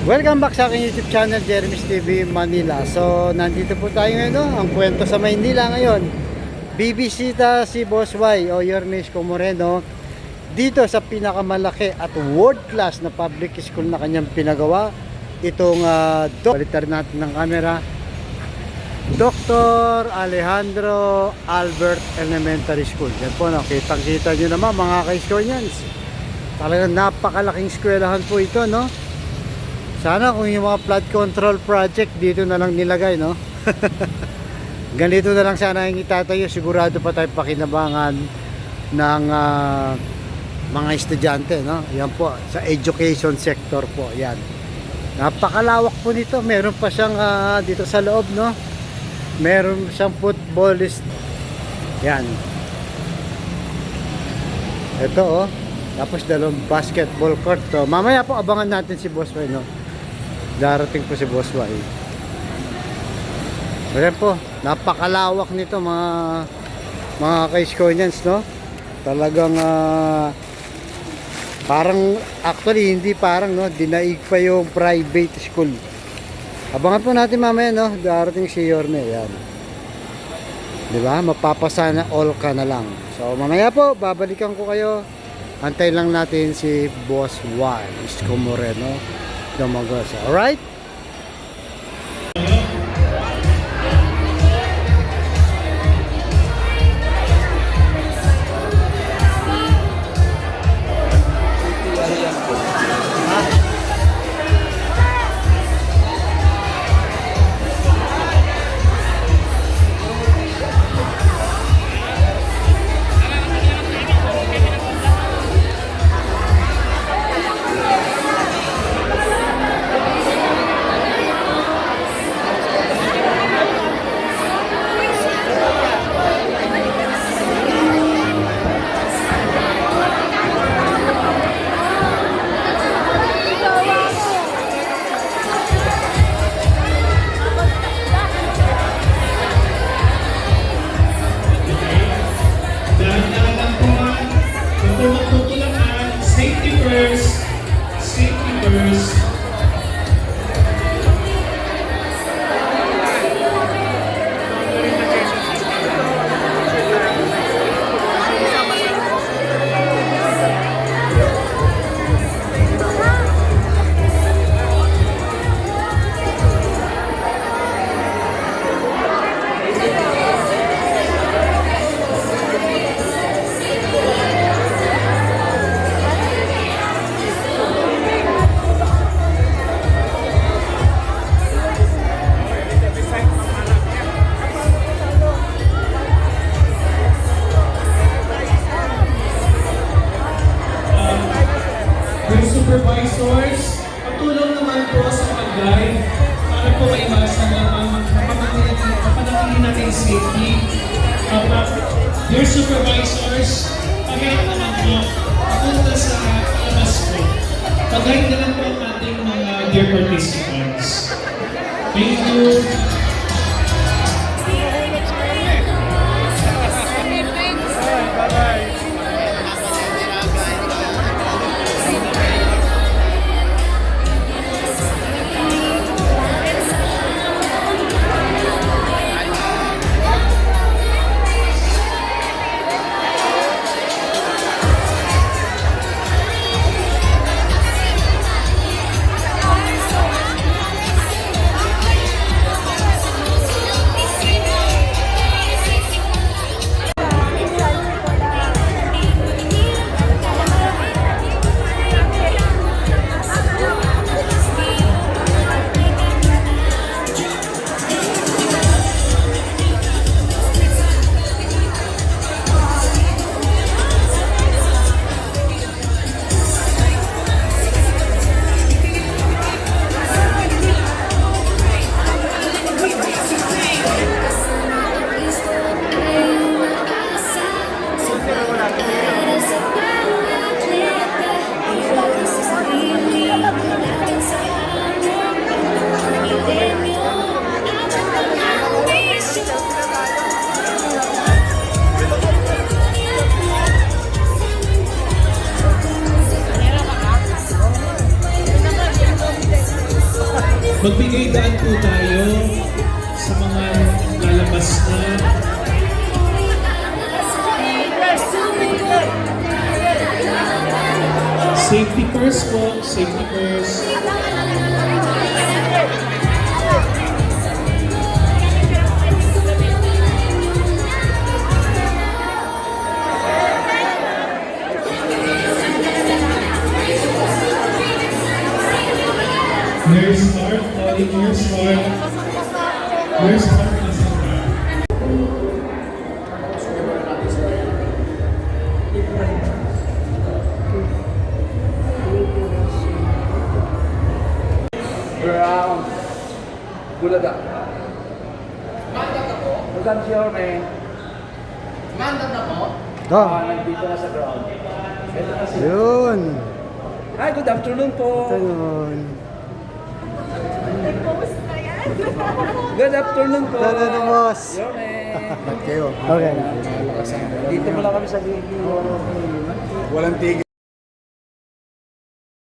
Welcome back sa aking YouTube channel, Jeremy's TV Manila. So, nandito po tayo ngayon, no? Ang kwento sa Maynila ngayon. Bibisita si Boss Y o Yorme Isko Moreno dito sa pinakamalaki at world class na public school na kanyang pinagawa. Itong balitar natin ng camera, Dr. Alejandro Albert Elementary School. Yan po, no? Kitang-kita nyo naman mga ka-Iskonians. Talagang napakalaking eskwelahan po ito, no? Sana kung yung mga flood control project dito na lang nilagay, no? Ganito na lang sana yung itatayo. Sigurado pa tayo pakinabangan ng mga estudyante, no? Yan po, sa education sector po, yan. Napakalawak po nito. Meron pa siyang dito sa loob, no? Meron siyang footballist. Yan. Ito, oh. Tapos dalawang basketball court. So, mamaya po abangan natin si Boss Y, no? Darating po si Boss Y. Ayan po, napakalawak nito mga ka-Iskonians, no? Talagang parang actually hindi parang, no, dinaig pa yung private school. Abangan po natin mamaya, no? Darating si Yorme, yan. 'Di ba? Mapapasana all ka na lang. So mamaya po babalikan ko kayo. Antay lang natin si Boss Y Isko Moreno Domagosa. Alright? Safety first. Safety first. Supervisors, patulong naman po sa pag-guide para po maiwasan ang mapanatili natin safety. Dear supervisors, pag-guide naman po, papunta sa labas po. Pag-guide na lang po ang ating mga dear participants. Thank you. Magbigay daan po tayo sa mga lalabas na. Safety first po, safety first. Nurse Mark, calling Nurse Mark. Nurse Mark, nasa ka? Brown. Bulaga. Mandat ako? Magkano si Jorme? Mandat ako? Ito. Nandito na sa ground. Ito na si... Yun. Hi, good afternoon po. Ito yun. Good afternoon po. Ito na boss. Jorme. Ba't kayo? Okay. Dito mo lang kami sa video. Walang tigil.